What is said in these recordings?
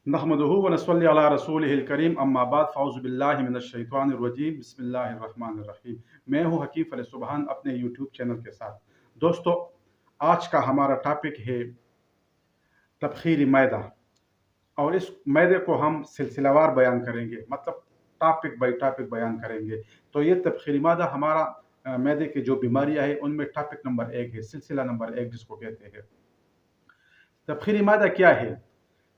नहमदुहु व नसल्ली अला रसूलिहिल करीम अम्मा बाद फ़ाउज़ु बिल्लाहि मिनश शैतानिर रजीम बिस्मिल्लाहिर रहमानिर रहीम। मैं हूँ हकीम फले सुबहान अपने यूट्यूब चैनल के साथ। दोस्तों, आज का हमारा टॉपिक है तबखीरी मैदा, और इस मैदे को हम सिलसिलावार बयान करेंगे, मतलब टॉपिक बाई टॉपिक बयान करेंगे। तो ये तबखीरी मैदा हमारा मैदे की जो बीमारियां हैं उनमें टॉपिक नंबर 1 है, सिलसिला नंबर 1 जिसको कहते हैं। तबखीरी मैदा क्या है?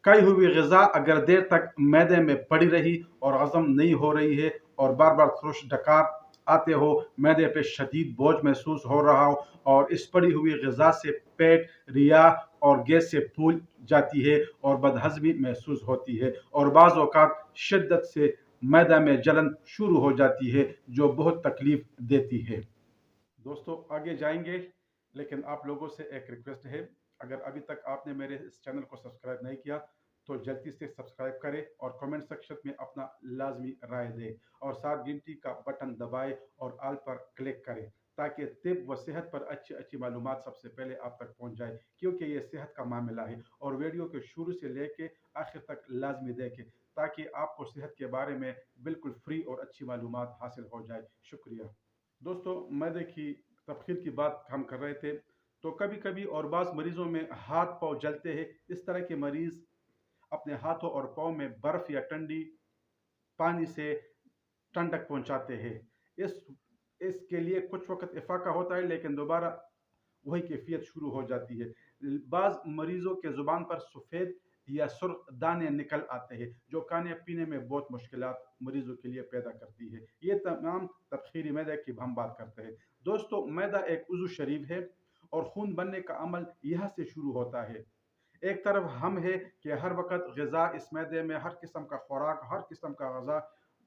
कई हुई ग़िज़ा अगर देर तक मैदे में पड़ी रही और हज़म नहीं हो रही है और बार बार थ्रुश डकार आते हो, मैदे पे शदीद बोझ महसूस हो रहा हो और इस पड़ी हुई ग़िज़ा से पेट, रिया और गैस से फूल जाती है और बदहज़मी महसूस होती है और बाज़ औक़ात शिद्दत से मैदा में जलन शुरू हो जाती है जो बहुत तकलीफ़ देती है। दोस्तों, आगे जाएंगे, लेकिन आप लोगों से एक रिक्वेस्ट है। अगर अभी तक आपने मेरे इस चैनल को सब्सक्राइब नहीं किया तो जल्दी से सब्सक्राइब करें और कमेंट सेक्शन में अपना लाजमी राय दें और साथ घंटी का बटन दबाएं और आल पर क्लिक करें ताकि तिब व सेहत पर अच्छी अच्छी मालूमात सबसे पहले आप तक पहुंच जाए, क्योंकि ये सेहत का मामला है। और वीडियो के शुरू से लेके आखिर तक लाजमी देखें ताकि आपको सेहत के बारे में बिल्कुल फ्री और अच्छी मालूमात हासिल हो जाए। शुक्रिया। दोस्तों, मैदे की तबखीर की बात हम कर रहे थे, तो कभी कभी और बाज़ मरीज़ों में हाथ पाँव जलते हैं। इस तरह के मरीज़ अपने हाथों और पाँव में बर्फ़ या ठंडी पानी से ठंडक पहुंचाते हैं। इस इसके लिए कुछ वक्त इफ़ाक़ा होता है, लेकिन दोबारा वही कैफियत शुरू हो जाती है। बाज़ मरीज़ों के ज़ुबान पर सफ़ेद या सुर्ख दाने निकल आते हैं जो खाने पीने में बहुत मुश्किलात मरीज़ों के लिए पैदा करती है। ये तमाम तबखीरी मैदे की हम बात करते हैं। दोस्तों, मैदा एक उज़्व शरीफ है और खून बनने का अमल यहाँ से शुरू होता है। एक तरफ हम है कि हर वक्त ग़िज़ा इस मैदे में हर किस्म का खुराक, हर किस्म का ग़िज़ा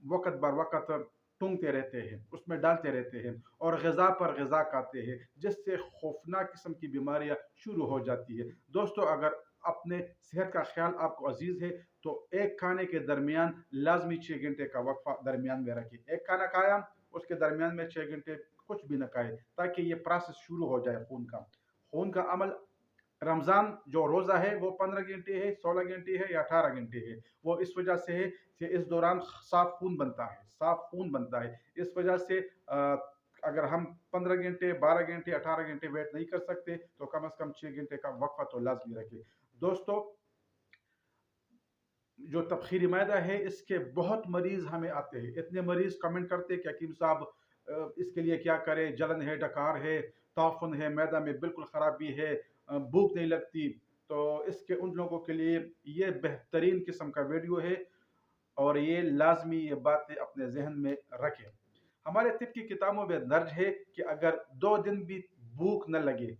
वक्त बर वक्त टूंगते रहते हैं, उसमें डालते रहते हैं और ग़िज़ा पर ग़िज़ा खाते हैं, जिससे खौफनाक किस्म की बीमारियां शुरू हो जाती है। दोस्तों, अगर अपने सेहत का ख्याल आपको अजीज़ है तो एक खाने के दरमियान लाजमी 6 घंटे का वक्फा दरमियान में रखें। एक खाना खाया, उसके दरमियान में 6 घंटे कुछ भी न खाए ताकि ये प्रोसेस शुरू हो जाए खून का अमल। रमज़ान जो रोज़ा है वो 15 घंटे है, 16 घंटे है या 18 घंटे है। वो इस वजह से है कि इस दौरान साफ खून बनता है। इस वजह से अगर हम 15 घंटे, 12 घंटे, 18 घंटे वेट नहीं कर सकते तो कम से कम 6 घंटे का वक्फा तो लाजमी रखें। दोस्तों, जो तबखीरी मैदा है इसके बहुत मरीज़ हमें आते हैं। इतने मरीज़ कमेंट करते हैं कि हकीम साहब, इसके लिए क्या करें? जलन है, डकार है, ताफुन है, मैदा में बिल्कुल ख़राबी है, भूख नहीं लगती। तो इसके उन लोगों के लिए ये बेहतरीन किस्म का वीडियो है और ये लाजमी ये बातें अपने जहन में रखें। हमारे तिब की किताबों में दर्ज है कि अगर 2 दिन भी भूख न लगे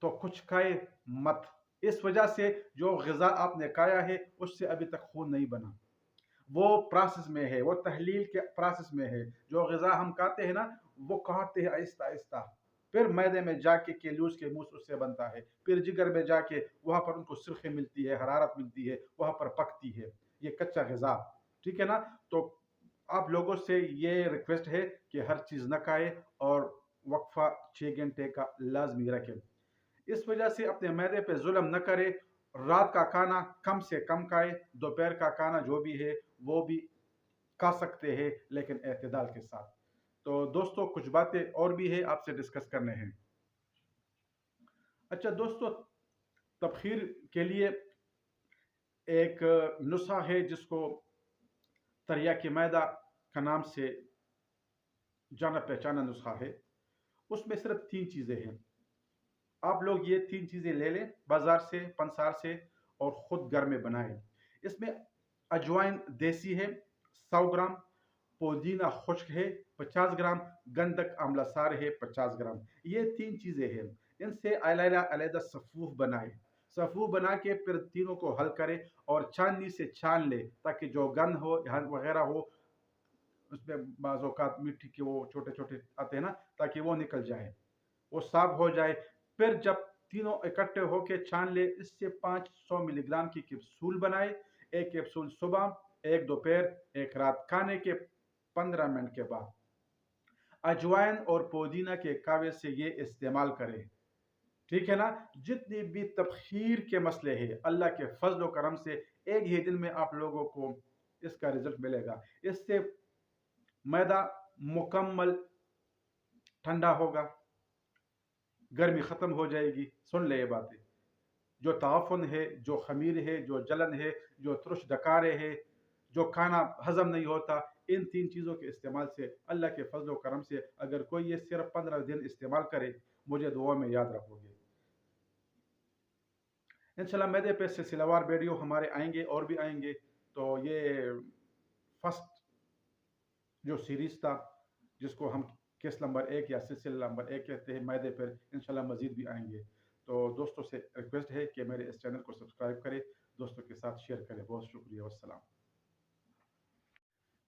तो कुछ खाए मत। इस वजह से जो ग़िज़ा आपने खाया है उससे अभी तक खून नहीं बना, वो प्रोसेस में है, वो तहलील के प्रोसेस में है। जो ग़िज़ा हम खाते हैं ना, वो खाते हैं आहिस्ता आहिस्ता, फिर मैदे में जाके केलूस के मूस उससे बनता है, फिर जिगर में जाके वहाँ पर उनको सुर्खी मिलती है, हरारत मिलती है, वहाँ पर पकती है ये कच्चा ग़िज़ा। ठीक है ना? तो आप लोगों से ये रिक्वेस्ट है कि हर चीज़ न खाए और वक्फा 6 घंटे का लाजमी रखें। इस वजह से अपने मैदे पे जुल्म न करे। रात का खाना कम से कम खाए, दोपहर का खाना जो भी है वो भी खा सकते हैं, लेकिन एतदाल के साथ। तो दोस्तों, कुछ बातें और भी है आपसे डिस्कस करने हैं। अच्छा दोस्तों, तबखीर के लिए एक नुस्खा है जिसको तरियाकी मैदा का नाम से जाना पहचाना नुस्खा है। उसमें सिर्फ 3 चीज़ें हैं। आप लोग ये 3 चीज़ें ले लें बाज़ार से, पंसार से, और ख़ुद घर में बनाएं। इसमें अजवाइन देसी है 100 ग्राम, पुदीना खुश्क है 50 ग्राम, गंधक आंवला सार है 50 ग्राम। ये 3 चीज़ें हैं। इनसे अलग-अलग सफ़ूफ बनाएं। सफ़ूफ बना के फिर तीनों को हल करें और छाननी से छान लें ताकि जो गंध हो या वगैरह हो, उसमें बाज़ औक़ात मिट्टी के वो छोटे छोटे आते हैं ना, ताकि वो निकल जाए, वो साफ हो जाए। फिर जब तीनों इकट्ठे होके छान ले, इससे 500 मिलीग्राम की कैप्सूल बनाए। एक कैप्सूल सुबह, एक दोपहर, एक रात, खाने के 15 मिनट के बाद। अजवाइन और पुदीना के कावे से ये इस्तेमाल करें। ٹھیک ہے نا؟ جتنی بھی تبخیر کے مسئلے ہیں، اللہ کے فضل و کرم سے ایک ہی دن میں آپ لوگوں کو اس کا رزلٹ ملے گا۔ اس سے معدہ مکمل ٹھنڈا ہوگا، گرمی ختم ہو جائے گی۔ سن لے یہ باتیں، جو تعفن ہے، جو خمیر ہے، جو جلن ہے، جو ترش ڈکارے ہے، جو کھانا ہضم نہیں ہوتا، ان 3 چیزوں کے استعمال سے اللہ کے فضل و کرم سے اگر کوئی یہ صرف 15 دن استعمال کرے، مجھے دعا میں یاد رکھو گے انشاءاللہ۔ میدے پہ سلسلہ وار ویڈیو ہمارے آئیں گے اور بھی آئیں گے۔ تو یہ فرسٹ جو سیریز تھا، جس کو ہم کیس نمبر 1 یا سلسلہ نمبر 1 کہتے ہیں، میدے پر انشاءاللہ مزید بھی آئیں گے۔ تو دوستوں سے ریکویسٹ ہے کہ میرے اس چینل کو سبسکرائب کریں، دوستوں کے ساتھ شیئر کریں۔ بہت شکریہ، والسلام۔